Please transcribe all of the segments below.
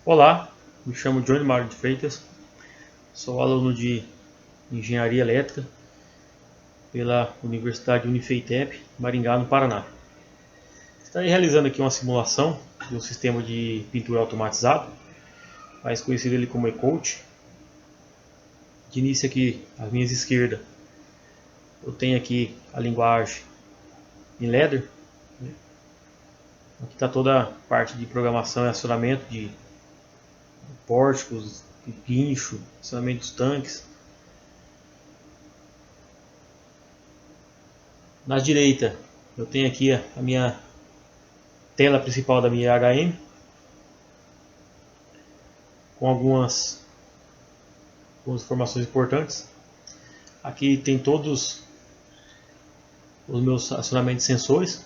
Olá, me chamo Johnny Mário de Freitas, sou aluno de Engenharia Elétrica pela Universidade Unifeitep, Maringá, no Paraná. Estarei realizando aqui uma simulação de um sistema de pintura automatizado, mais conhecido ele como e-coat. De início aqui, às minhas esquerdas, eu tenho aqui a linguagem em Ladder. Aqui está toda a parte de programação e acionamento de pórticos, de guincho, acionamento dos tanques. Na direita eu tenho aqui a minha tela principal da minha HM, com algumas informações importantes. Aqui tem todos os meus acionamentos de sensores,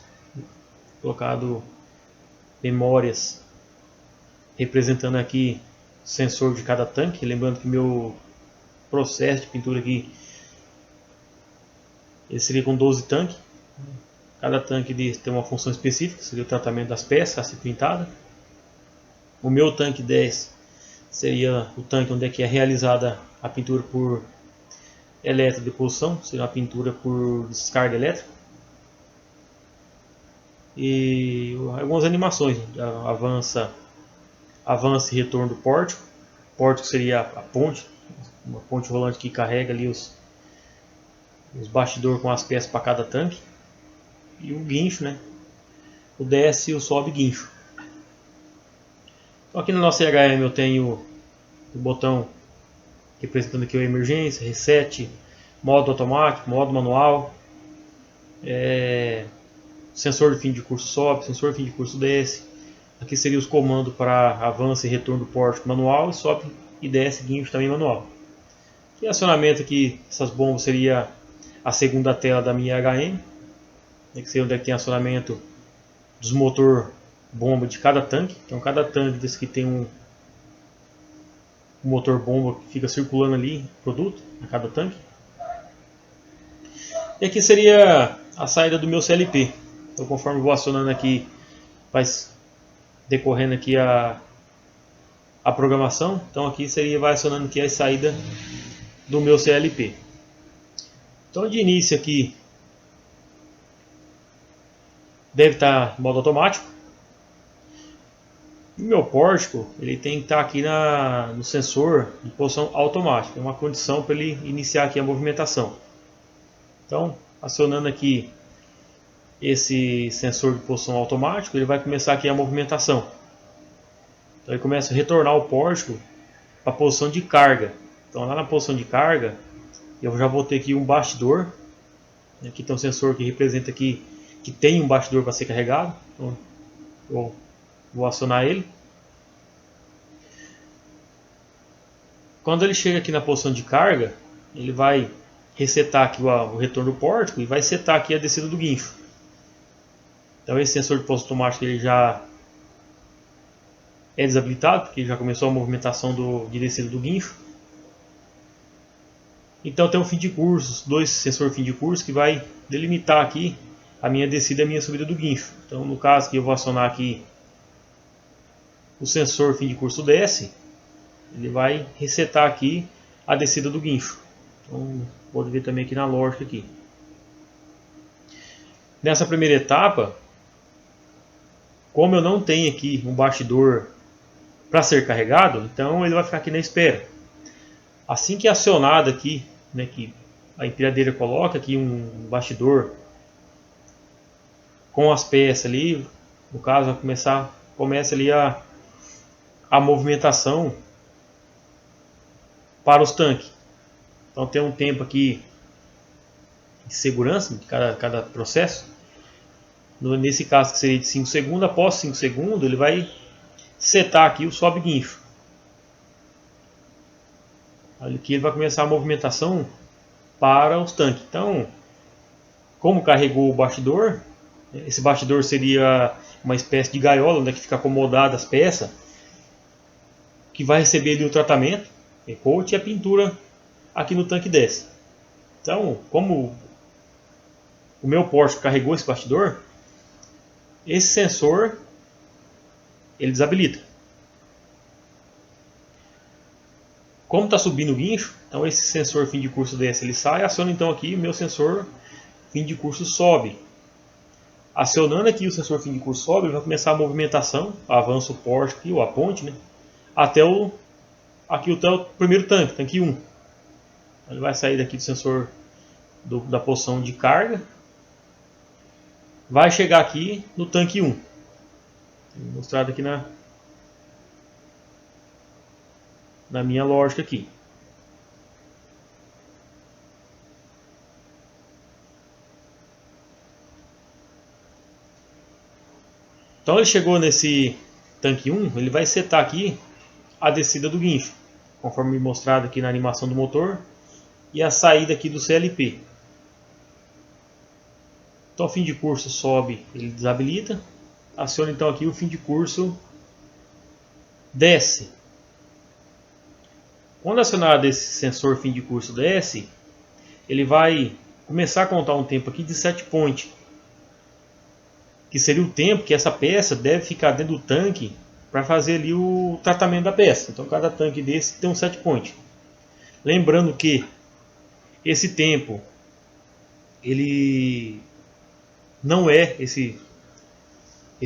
colocado memórias representando aqui o sensor de cada tanque. Lembrando que meu processo de pintura aqui ele seria com 12 tanques. Cada tanque tem uma função específica, seria o tratamento das peças a ser pintada. O meu tanque 10 seria o tanque onde é que é realizada a pintura por eletrodeposição, seria uma pintura por descarga elétrica. E algumas animações, avança e retorno do pórtico. O pórtico seria a ponte, uma ponte rolante que carrega ali os bastidores com as peças para cada tanque. E o guincho, né? O desce e o sobe guincho. Então aqui na nossa HM eu tenho o botão representando aqui a emergência, reset, modo automático, modo manual, sensor de fim de curso sobe, sensor de fim de curso desce. Aqui seria os comandos para avanço e retorno do pórtico manual, e sobe e desce guincho também manual. E acionamento aqui, essas bombas seria a segunda tela da minha HM, que seria onde é que tem acionamento dos motor bomba de cada tanque. Então cada tanque desse aqui tem um motor bomba que fica circulando ali, produto, a cada tanque. E aqui seria a saída do meu CLP. Então conforme eu vou acionando aqui, vai decorrendo aqui a programação. Então aqui vai acionando aqui a saída do meu CLP. Então de início aqui deve estar em modo automático. O meu pórtico ele tem que estar aqui no sensor de posição automática, é uma condição para ele iniciar aqui a movimentação. Então, acionando aqui esse sensor de posição automático, ele vai começar aqui a movimentação. Então ele começa a retornar o pórtico para a posição de carga. Então lá na posição de carga, eu já vou ter aqui um bastidor. Aqui tem um sensor que representa aqui que tem um bastidor para ser carregado. Então, eu vou acionar ele. Quando ele chega aqui na posição de carga, ele vai resetar aqui o retorno do pórtico e vai setar aqui a descida do guincho. Então esse sensor de posição automática ele já é desabilitado, porque já começou a movimentação de descida do guincho. Então tem um fim de curso, dois sensores fim de curso que vai delimitar aqui a minha descida e a minha subida do guincho. Então no caso que eu vou acionar aqui o sensor fim de curso desce, ele vai resetar aqui a descida do guincho. Então pode ver também aqui na lógica aqui. Nessa primeira etapa, como eu não tenho aqui um bastidor para ser carregado, então ele vai ficar aqui na espera. Assim que é acionado aqui, né, que a empilhadeira coloca aqui um bastidor com as peças ali, no caso começa ali a movimentação para os tanques. Então tem um tempo aqui de segurança de cada processo. Nesse caso que seria de 5 segundos, após 5 segundos ele vai setar aqui o sobe guincho. Aqui ele vai começar a movimentação para os tanques. Então, como carregou o bastidor, esse bastidor seria uma espécie de gaiola onde fica acomodada as peças, que vai receber ali o tratamento, e a pintura aqui no tanque desce. Então, como o meu pórtico carregou esse bastidor, esse sensor ele desabilita. Como está subindo o guincho, então esse sensor fim de curso desce, ele sai, aciona então aqui meu sensor fim de curso sobe. Acionando aqui o sensor fim de curso sobe, ele vai começar a movimentação, avança o porte aqui, ou a ponte, né, até o primeiro tanque, tanque 1. Ele vai sair daqui do sensor da posição de carga, vai chegar aqui no tanque 1. Mostrado aqui na minha lógica aqui. Então ele chegou nesse tanque 1, ele vai setar aqui a descida do guincho, conforme mostrado aqui na animação do motor, e a saída aqui do CLP. Então o fim de curso sobe, ele desabilita, aciona então aqui o fim de curso desce. Quando acionado esse sensor fim de curso desce, ele vai começar a contar um tempo aqui de set point, que seria o tempo que essa peça deve ficar dentro do tanque para fazer ali o tratamento da peça. Então cada tanque desse tem um set point. Lembrando que esse tempo ele não é esse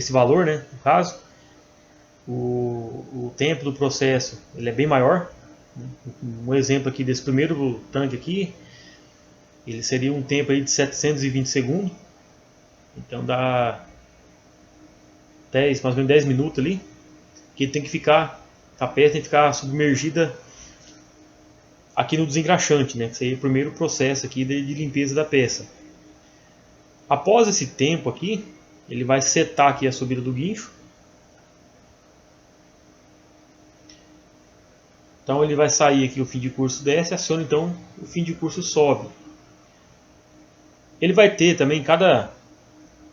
valor, né? No caso, o tempo do processo ele é bem maior. Um exemplo aqui desse primeiro tanque aqui, ele seria um tempo aí de 720 segundos. Então dá mais ou menos 10 minutos ali, que tem que ficar, a peça tem que ficar submergida aqui no desengraxante, né? Que seria o primeiro processo aqui de limpeza da peça. Após esse tempo aqui, ele vai setar aqui a subida do guincho. Então ele vai sair aqui, o fim de curso desce, aciona então o fim de curso sobe. Ele vai ter também,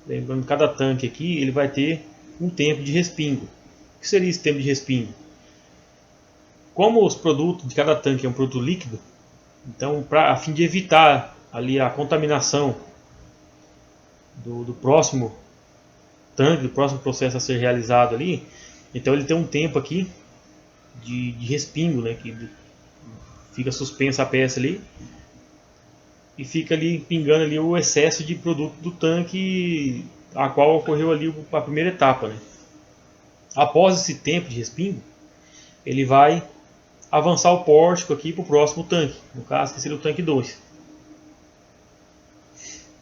lembrando, cada tanque aqui, ele vai ter um tempo de respingo. O que seria esse tempo de respingo? Como os produtos de cada tanque é um produto líquido, então a fim de evitar ali a contaminação do próximo tanque, do próximo processo a ser realizado ali, então ele tem um tempo aqui de respingo, né, que fica suspensa a peça ali e fica ali pingando ali o excesso de produto do tanque a qual ocorreu ali a primeira etapa, né. Após esse tempo de respingo, ele vai avançar o pórtico aqui para o próximo tanque, no caso que seria o tanque 2.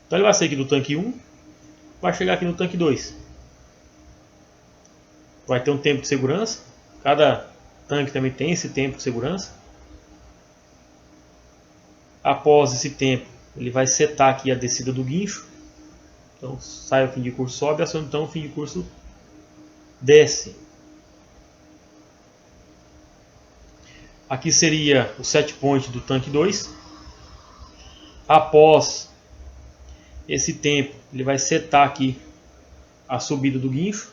Então ele vai sair aqui do tanque 1, vai chegar aqui no tanque 2. Vai ter um tempo de segurança, cada tanque também tem esse tempo de segurança. Após esse tempo, ele vai setar aqui a descida do guincho. Então sai o fim de curso sobe, aciona então o fim de curso desce. Aqui seria o set point do tanque 2. Após esse tempo, ele vai setar aqui a subida do guincho.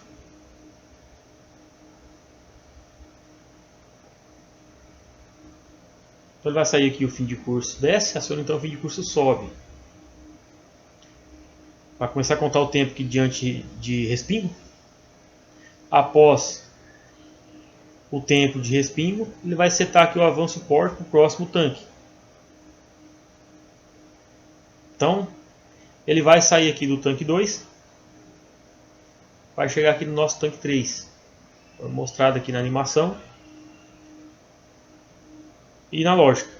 Então ele vai sair aqui o fim de curso desce, aciona então o fim de curso sobe. Vai começar a contar o tempo aqui diante de respingo. Após o tempo de respingo, ele vai setar aqui o avanço porte para o próximo tanque. Então, ele vai sair aqui do tanque 2, vai chegar aqui no nosso tanque 3. Foi mostrado aqui na animação e na lógica.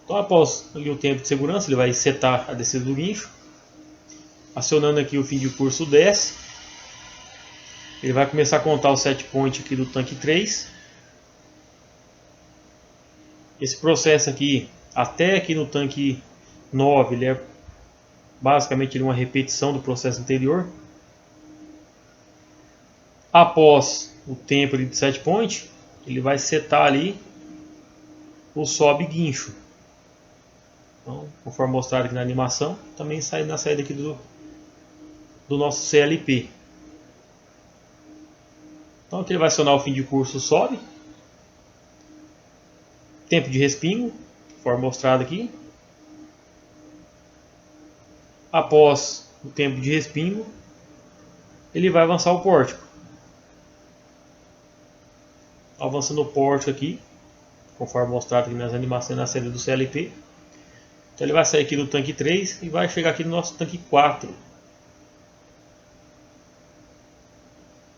Então, após ali o tempo de segurança, ele vai setar a descida do guincho. Acionando aqui o fim de curso desce. Ele vai começar a contar o set point aqui do tanque 3. Esse processo aqui, até aqui no tanque 9, ele é basicamente uma repetição do processo anterior. Após o tempo de set point, ele vai setar ali o sobe guincho. Então, conforme mostrado aqui na animação, também sai na saída aqui do nosso CLP. Então aqui ele vai acionar o fim de curso sobe. Tempo de respingo, conforme mostrado aqui. Após o tempo de respingo, ele vai avançar o pórtico. Avançando o pórtico aqui, conforme mostrado aqui nas animações na série do CLP. Então ele vai sair aqui do tanque 3 e vai chegar aqui no nosso tanque 4.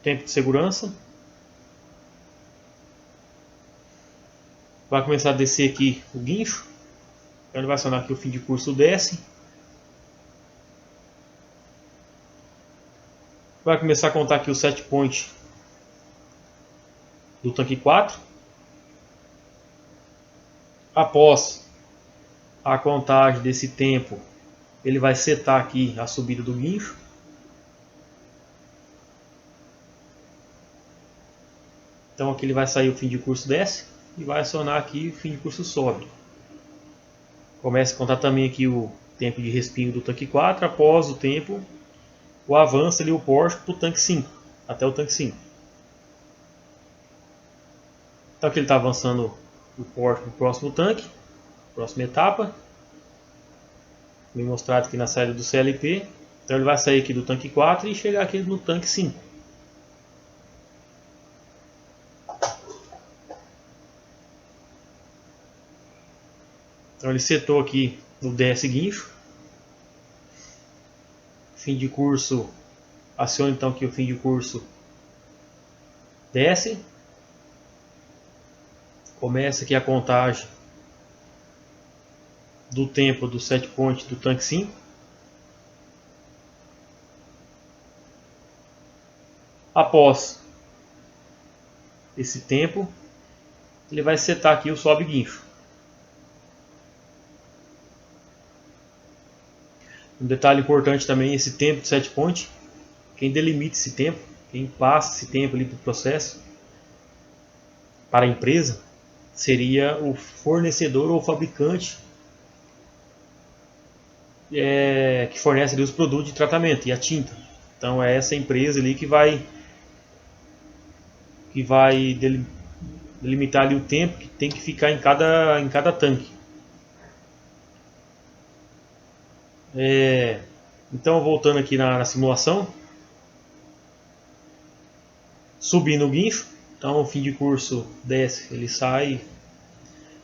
Tempo de segurança. Vai começar a descer aqui o guincho. Então ele vai acionar aqui o fim de curso desce. Vai começar a contar aqui o set point do tanque 4. Após a contagem desse tempo, ele vai setar aqui a subida do guincho. Então aqui ele vai sair o fim de curso desce e vai acionar aqui o fim de curso sobe. Começa a contar também aqui o tempo de respingo do tanque 4. Após o tempo, o avanço ali o pórtico para o tanque 5, até o tanque 5. Então aqui ele está avançando o pórtico para o próximo tanque, próxima etapa. Bem mostrado aqui na saída do CLP. Então ele vai sair aqui do tanque 4 e chegar aqui no tanque 5. Então ele setou aqui no desce guincho. Fim de curso, aciona então aqui o fim de curso desce. Começa aqui a contagem do tempo do set point do tanque 5. Após esse tempo, ele vai setar aqui o sobe guincho. Um detalhe importante também, esse tempo de set point, quem delimita esse tempo, quem passa esse tempo ali para o processo, para a empresa, seria o fornecedor ou fabricante que fornece ali os produtos de tratamento e a tinta. Então é essa empresa ali que vai delimitar ali o tempo que tem que ficar em cada tanque. Então voltando aqui na simulação, subindo o guincho, então o fim de curso desce, ele sai,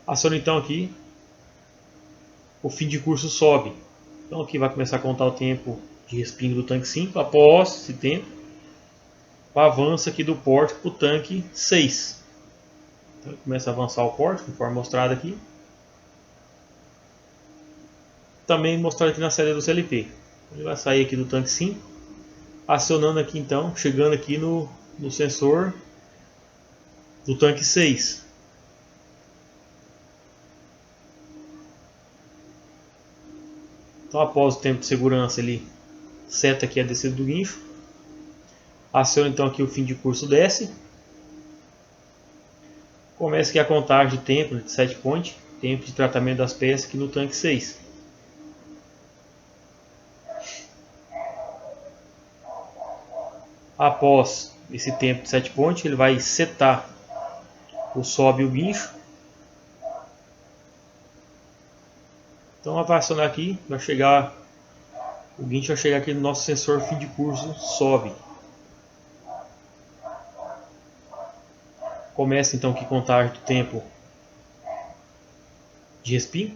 aciona então aqui, o fim de curso sobe. Então aqui vai começar a contar o tempo de respingo do tanque 5, após esse tempo, o avanço aqui do pórtico para o tanque 6. Então começa a avançar o pórtico, conforme mostrado aqui. Também mostrado aqui na série do CLP. Ele vai sair aqui do tanque 5, acionando aqui então, chegando aqui no sensor do tanque 6. Então após o tempo de segurança ele seta aqui a descida do guincho. Aciona então aqui o fim de curso desce. Começa aqui a contagem de tempo de set point, tempo de tratamento das peças aqui no tanque 6. Após esse tempo de set point, ele vai setar o sobe e o guincho. Então vai acionar aqui, o guincho vai chegar aqui no nosso sensor fim de curso sobe. Começa então aqui a contagem do tempo de respingo.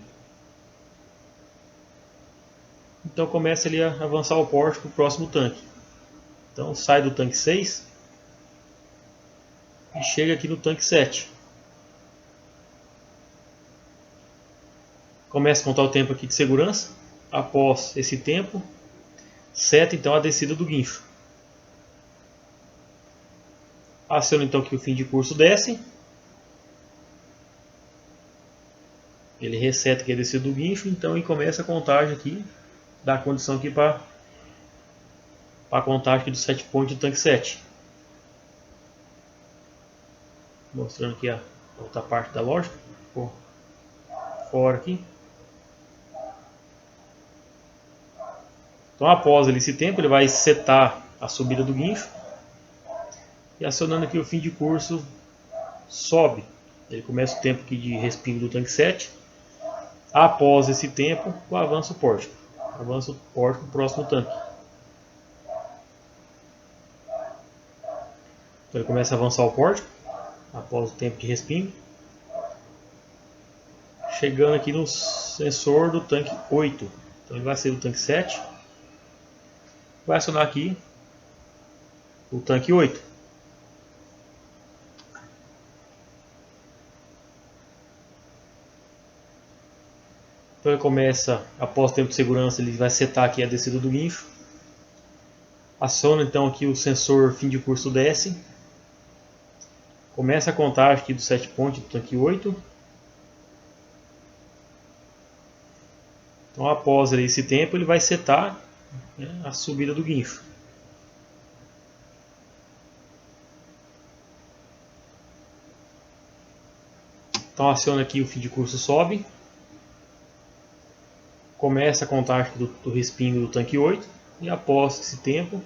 Então começa ali a avançar o pórtico para o próximo tanque. Então sai do tanque 6 e chega aqui no tanque 7. Começa a contar o tempo aqui de segurança. Após esse tempo, seta então a descida do guincho. Aciona então que o fim de curso desce. Ele reseta aqui a descida do guincho, então e começa a contagem aqui, dá a condição aqui para a contagem aqui do set point do tanque 7. Mostrando aqui a outra parte da lógica, ficou fora aqui. Então após esse tempo ele vai setar a subida do guincho. E acionando aqui o fim de curso sobe. Ele começa o tempo aqui de respingo do tanque 7. Após esse tempo, o avanço pórtico. Avança o pórtico para o próximo tanque. Então ele começa a avançar o pórtico após o tempo de respingo. Chegando aqui no sensor do tanque 8. Então ele vai sair do tanque 7. Vai acionar aqui o tanque 8. Então ele começa, após o tempo de segurança, ele vai setar aqui a descida do guincho. Aciona então aqui o sensor fim de curso desce. Começa a contagem aqui do set point do tanque 8. Então após esse tempo ele vai setar, né, a subida do guincho. Então aciona aqui o fim de curso sobe. Começa a contagem do respingo do tanque 8. E após esse tempo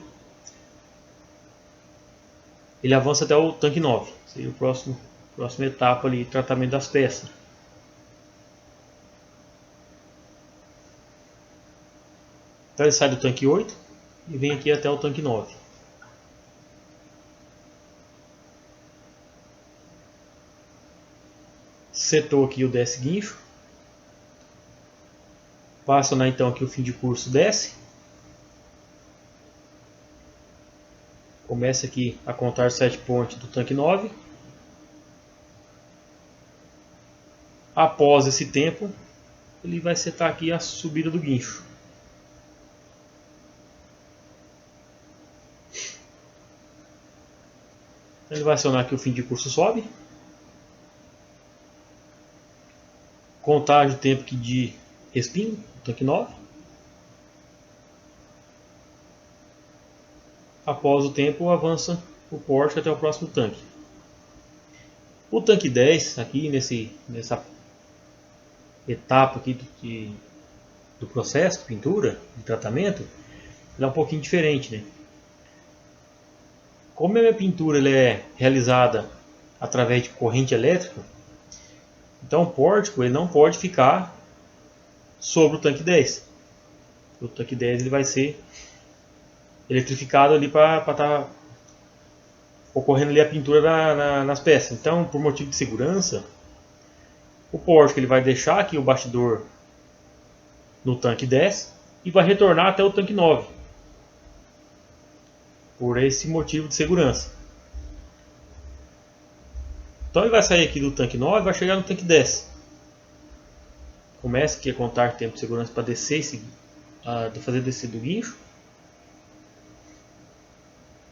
ele avança até o tanque 9. Seria a próxima etapa ali, tratamento das peças. Então ele sai do tanque 8 e vem aqui até o tanque 9. Setou aqui o desce guincho. Vai acionar então aqui o fim de curso desce. Começa aqui a contar o set point do tanque 9. Após esse tempo, ele vai setar aqui a subida do guincho. Ele vai acionar aqui o fim de curso sobe. Contagem do tempo aqui de respingo, tanque 9. Após o tempo, avança o pórtico até o próximo tanque. O tanque 10, aqui nessa etapa aqui do processo de pintura, de tratamento, ele é um pouquinho diferente, né? Como a minha pintura ela é realizada através de corrente elétrica, então o pórtico ele não pode ficar sobre o tanque 10. O tanque 10 ele vai ser eletrificado ali para estar ocorrendo ali a pintura nas peças. Então, por motivo de segurança, o pórtico ele vai deixar aqui o bastidor no tanque 10 e vai retornar até o tanque 9. Por esse motivo de segurança. Então ele vai sair aqui do tanque 9 e vai chegar no tanque 10. Começa aqui a contar tempo de segurança para descer fazer descer do guincho.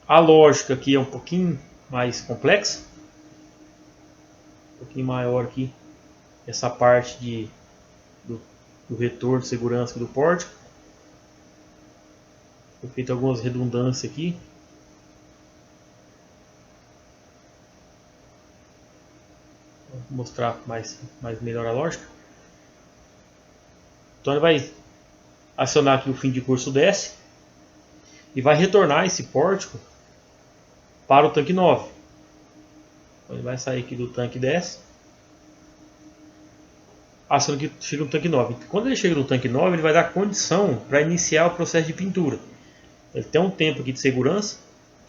A lógica aqui é um pouquinho mais complexa. Um pouquinho maior aqui. Essa parte do retorno de segurança do pórtico. Foi feito algumas redundâncias aqui. Vou mostrar mais melhor a lógica. Então ele vai acionar aqui o fim de curso desce e vai retornar esse pórtico para o tanque 9. Então ele vai sair aqui do tanque 10, aciona que chega no tanque 9. Quando ele chega no tanque 9, ele vai dar condição para iniciar o processo de pintura. Ele tem um tempo aqui de segurança.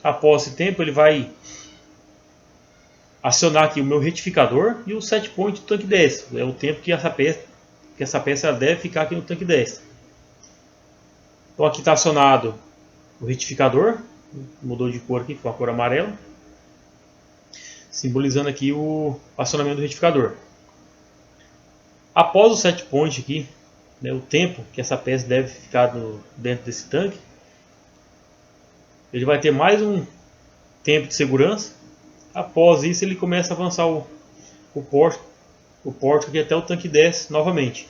Após esse tempo, ele vai acionar aqui o meu retificador e o set point do tanque 10. É o tempo que essa peça deve ficar aqui no tanque 10. Então aqui está acionado o retificador. Mudou de cor aqui, ficou a cor amarela. Simbolizando aqui o acionamento do retificador. Após o set point aqui, né, o tempo que essa peça deve ficar dentro desse tanque, ele vai ter mais um tempo de segurança. Após isso ele começa a avançar o pórtico aqui até o tanque 10 novamente.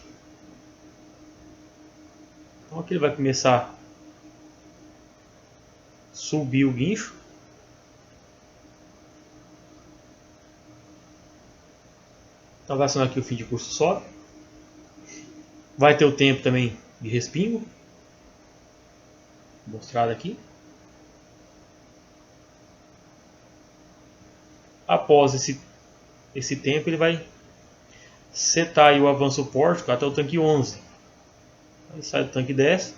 Então aqui ele vai começar a subir o guincho. Então vai acionar aqui o fim de curso sobe. Vai ter o tempo também de respingo. Mostrado aqui. Após esse tempo ele vai setar aí o avanço pórtico até o tanque 11. Ele sai do tanque 10,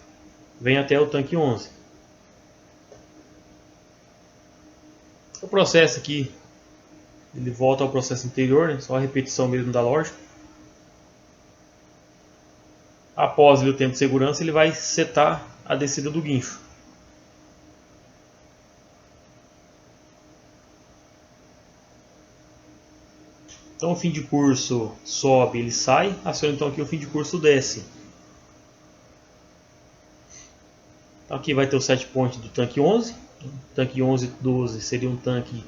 vem até o tanque 11. O processo aqui, ele volta ao processo anterior, né? Só a repetição mesmo da lógica. Após o tempo de segurança, ele vai setar a descida do guincho. Então o fim de curso sobe, ele sai, aciona então aqui o fim de curso desce. Então aqui vai ter o set point do tanque 11. O tanque 11-12 seria um tanque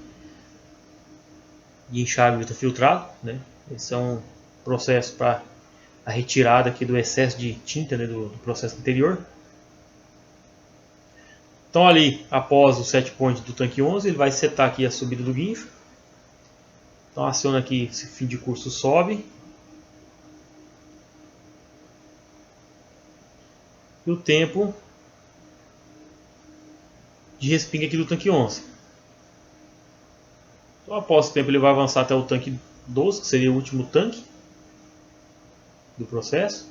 de enxágue ultrafiltrado, né? Esse é um processo para a retirada aqui do excesso de tinta, né, do processo anterior. Então ali, após o set point do tanque 11, ele vai setar aqui a subida do guincho. Então aciona aqui, esse fim de curso sobe. E o tempo de respingo aqui do tanque 11. Então após o tempo ele vai avançar até o tanque 12, que seria o último tanque do processo.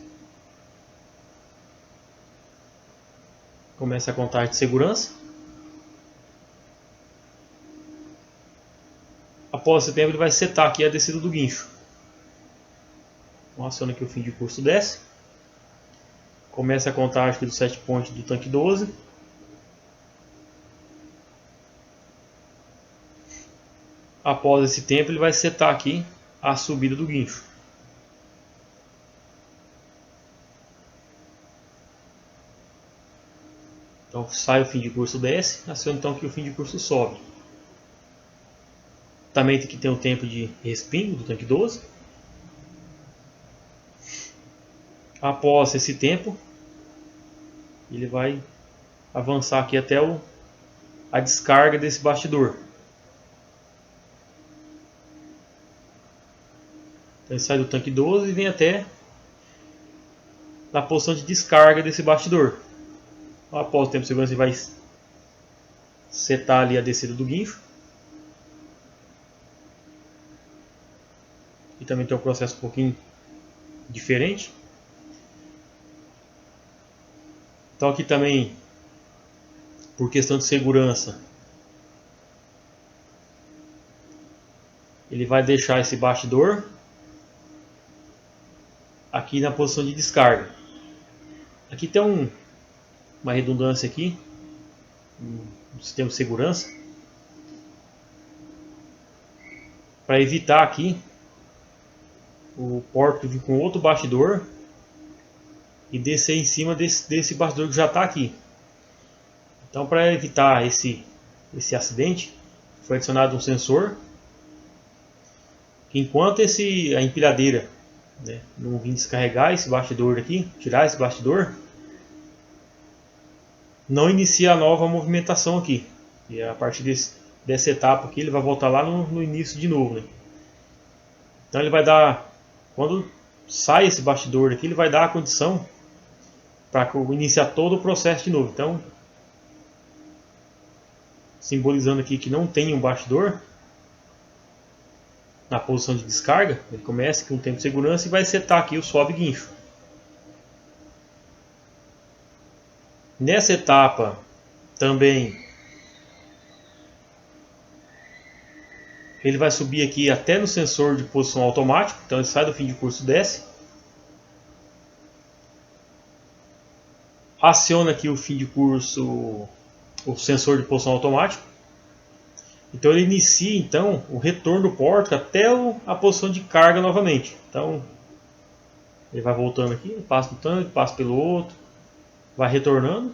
Começa a contagem de segurança. Após esse tempo ele vai setar aqui a descida do guincho. Então aciona aqui o fim de curso desce. Começa a contagem aqui do set point do tanque 12. Após esse tempo ele vai setar aqui a subida do guincho. Então sai o fim de curso desce, aciona então que o fim de curso sobe. Também aqui tem o tempo de respingo do tanque 12. Após esse tempo, ele vai avançar aqui até a descarga desse bastidor. Então ele sai do tanque 12 e vem até na posição de descarga desse bastidor. Após o tempo de segurança ele vai setar ali a descida do guincho. E também tem um processo um pouquinho diferente. Então aqui também, por questão de segurança, ele vai deixar esse bastidor aqui na posição de descarga. Aqui tem uma redundância aqui, um sistema de segurança, para evitar aqui o porto vir com outro bastidor e descer em cima desse bastidor que já está aqui. Então, para evitar esse acidente, foi adicionado um sensor que, enquanto a empilhadeira, né, não vir descarregar esse bastidor aqui, tirar esse bastidor, não inicia a nova movimentação aqui. E a partir dessa etapa aqui, ele vai voltar lá no início de novo, né? Então ele vai dar, quando sai esse bastidor aqui, ele vai dar a condição para iniciar todo o processo de novo. Então, simbolizando aqui que não tem um bastidor na posição de descarga, ele começa com o tempo de segurança e vai setar aqui o sobe guincho. Nessa etapa também ele vai subir aqui até no sensor de posição automático. Então ele sai do fim de curso, desce, aciona aqui o fim de curso, o sensor de posição automático. Então ele inicia então o retorno do porto até a posição de carga novamente. Então ele vai voltando aqui, passa do tanque, passa pelo outro, vai retornando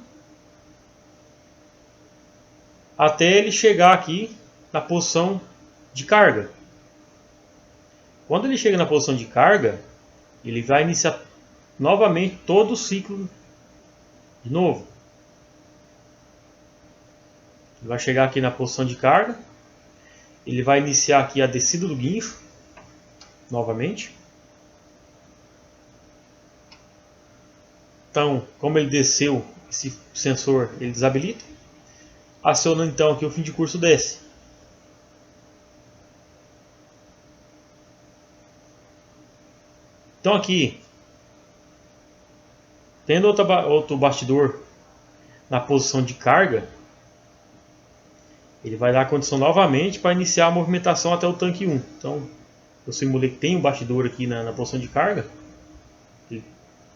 até ele chegar aqui na posição de carga. Quando ele chega na posição de carga, ele vai iniciar novamente todo o ciclo de novo. Ele vai chegar aqui na posição de carga, ele vai iniciar aqui a descida do guincho novamente. Então, como ele desceu, esse sensor ele desabilita. Aciona então aqui o fim de curso desce. Então aqui, tendo outro bastidor na posição de carga, ele vai dar a condição novamente para iniciar a movimentação até o tanque 1. Então, eu simulei que tem um bastidor aqui na posição de carga. Ele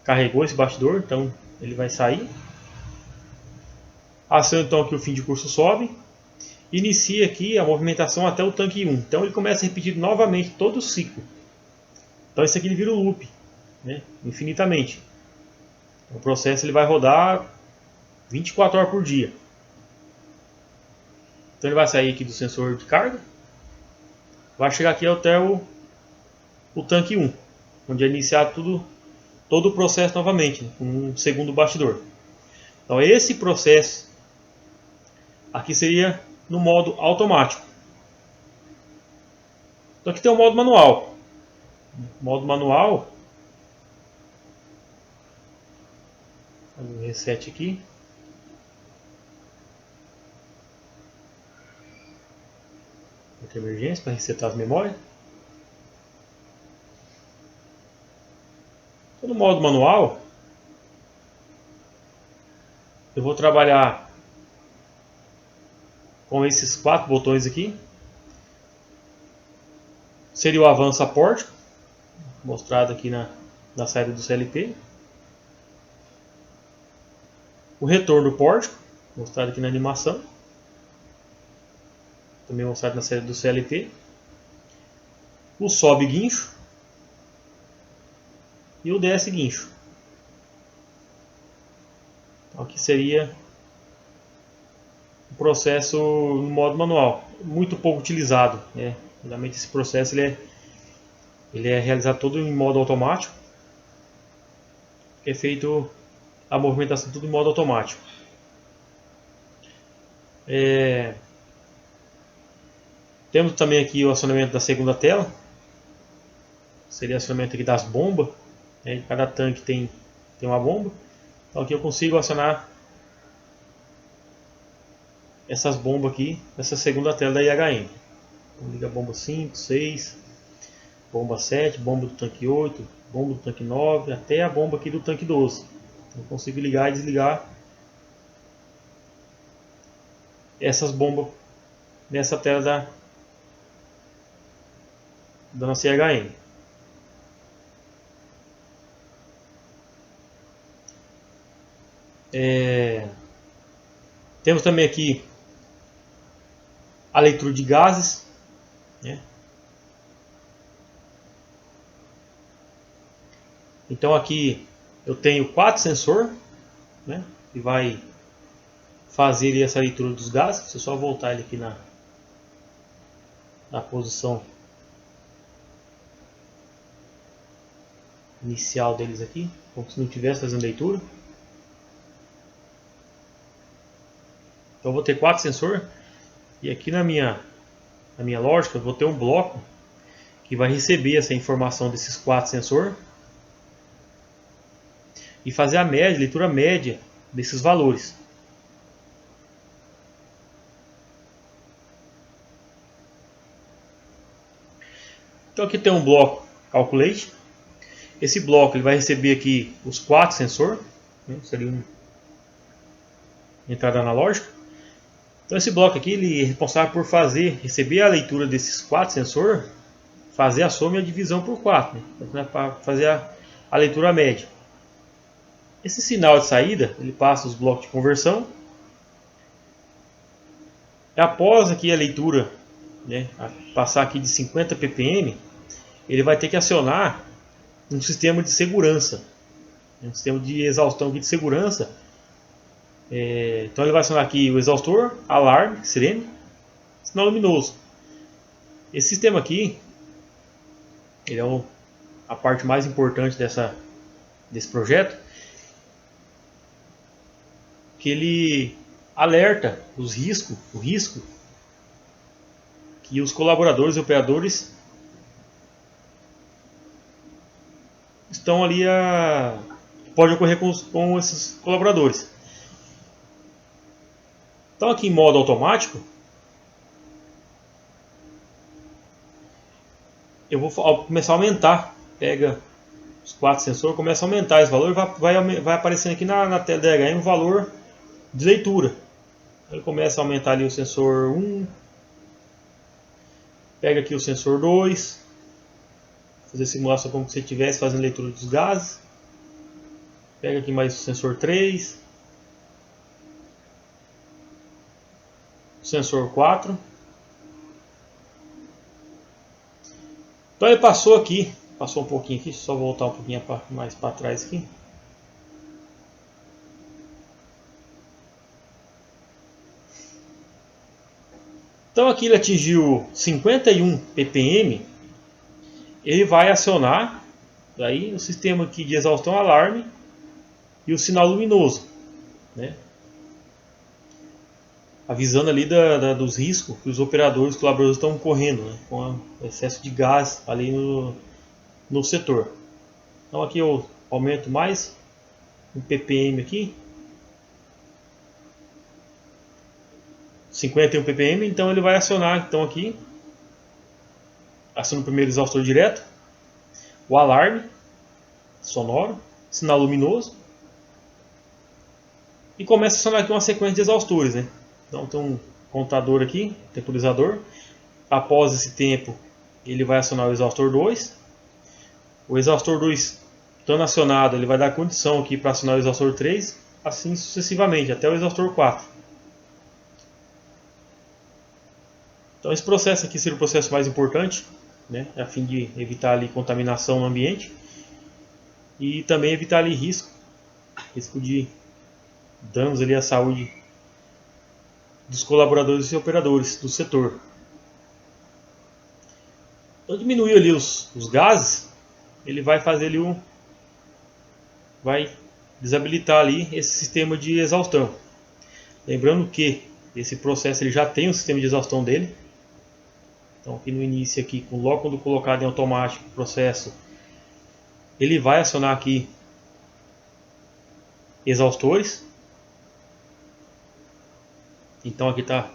carregou esse bastidor, então ele vai sair. Aciona então aqui o fim de curso sobe. Inicia aqui a movimentação até o tanque 1. Então ele começa a repetir novamente todo o ciclo. Então isso aqui ele vira um loop, né, infinitamente. O processo ele vai rodar 24 horas por dia. Então ele vai sair aqui do sensor de carga, vai chegar aqui até o tanque 1, onde é iniciar todo o processo novamente, com um segundo bastidor. Então esse processo aqui seria no modo automático. Então aqui tem o modo manual. O modo manual, fazer um reset aqui. De emergência para resetar as memórias. Então, no modo manual, eu vou trabalhar com esses 4 botões aqui. Seria o avanço a pórtico, mostrado aqui na saída do CLP. O retorno do pórtico, mostrado aqui na animação. Também mostrado na saída do CLP. O sobe guincho. E o desce guincho. Então aqui seria o processo no modo manual. Muito pouco utilizado, né? Geralmente esse processo ele é realizado todo em modo automático. É feito a movimentação tudo em modo automático. Temos também aqui o acionamento da segunda tela. Seria o acionamento aqui das bombas, né? Cada tanque tem uma bomba. Então aqui eu consigo acionar essas bombas aqui nessa segunda tela da IHM. Então, liga a bomba 5, 6, bomba 7, bomba do tanque 8, bomba do tanque 9, até a bomba aqui do tanque 12. Então, eu consigo ligar e desligar essas bombas nessa tela da nossa IHM. Temos também aqui a leitura de gases, né? Então aqui eu tenho 4 sensores, né, que vai fazer essa leitura dos gases. Se eu só voltar ele aqui na posição inicial deles aqui, como se não estivesse fazendo leitura. Então eu vou ter 4 sensores. E aqui na minha lógica eu vou ter um bloco que vai receber essa informação desses 4 sensores e fazer a média, leitura média desses valores. Então aqui tem um bloco Calculate. Esse bloco ele vai receber aqui os 4 sensores, né? Seria uma entrada analógica. Então esse bloco aqui ele é responsável por receber a leitura desses 4 sensores, fazer a soma e a divisão por 4, né? Para fazer a leitura média. Esse sinal de saída ele passa os blocos de conversão. E após aqui a leitura, né, passar aqui de 50 ppm, ele vai ter que acionar um sistema de segurança, um sistema de exaustão aqui de segurança. Então ele vai acionar aqui o exaustor, alarme, sirene, sinal luminoso. Esse sistema aqui ele é a parte mais importante desse projeto, que ele alerta o risco que os colaboradores e operadores estão ali pode ocorrer com esses colaboradores. Então aqui em modo automático eu vou começar a aumentar, pega os 4 sensores, começa a aumentar esse valor e vai aparecendo aqui na tela da IHM um valor de leitura. Ele começa a aumentar ali o sensor 1, pega aqui o sensor 2, fazer simulação como se você estivesse fazendo leitura dos gases, pega aqui mais o sensor 3, o sensor 4. Então ele passou aqui, passou um pouquinho aqui, só voltar um pouquinho mais para trás aqui. Então aqui ele atingiu 51 ppm, ele vai acionar daí o sistema aqui de exaustão alarme e o sinal luminoso, né? Avisando ali dos riscos que os operadores, colaboradores estão correndo, né? Com o excesso de gás ali no setor. Então aqui eu aumento mais um ppm aqui, 51 ppm, então ele vai acionar então aqui, aciona o primeiro exaustor direto, o alarme sonoro, sinal luminoso, e começa a acionar aqui uma sequência de exaustores, né? Então tem um contador aqui, temporizador. Após esse tempo ele vai acionar o exaustor 2. O exaustor 2 estando acionado, ele vai dar condição aqui para acionar o exaustor 3, assim sucessivamente, até o exaustor 4. Então esse processo aqui seria o processo mais importante, né, a fim de evitar ali contaminação no ambiente e também evitar ali risco de danos ali à saúde dos colaboradores e operadores do setor. Então diminuir ali os gases, ele vai fazer ali vai desabilitar ali esse sistema de exaustão. Lembrando que esse processo ele já tem um sistema de exaustão dele. Então aqui no início aqui, logo quando colocado em automático o processo, ele vai acionar aqui exaustores. Então aqui está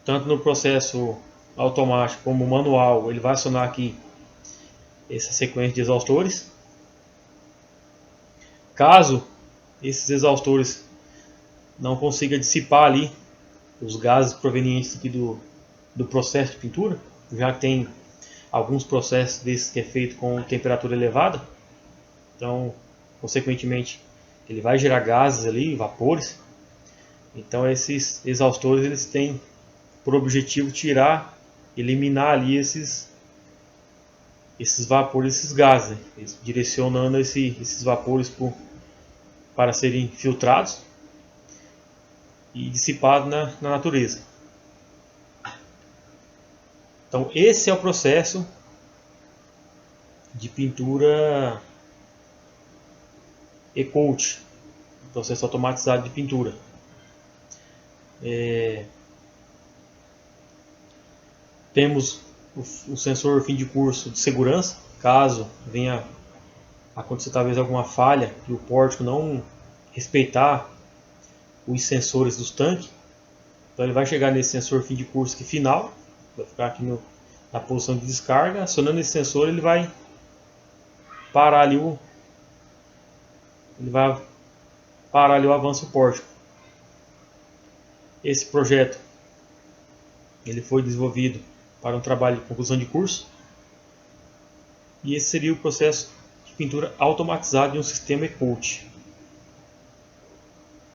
tanto no processo automático como manual, ele vai acionar aqui essa sequência de exaustores. Caso esses exaustores não consigam dissipar ali os gases provenientes aqui do processo de pintura, já que tem alguns processos desses que é feito com temperatura elevada, então consequentemente ele vai gerar gases ali, vapores. Então esses exaustores eles têm por objetivo eliminar ali esses vapores, esses gases, né? Direcionando esses vapores para serem filtrados e dissipados na natureza. Então esse é o processo de pintura e-coat, processo automatizado de pintura. Temos o sensor fim de curso de segurança, caso venha acontecer talvez alguma falha e o pórtico não respeitar os sensores dos tanques. Então ele vai chegar nesse sensor fim de curso aqui final, vai ficar aqui na posição de descarga. Acionando esse sensor ele vai parar ali o avanço do pórtico. Esse projeto ele foi desenvolvido para um trabalho de conclusão de curso, e esse seria o processo de pintura automatizado de um sistema e-coat.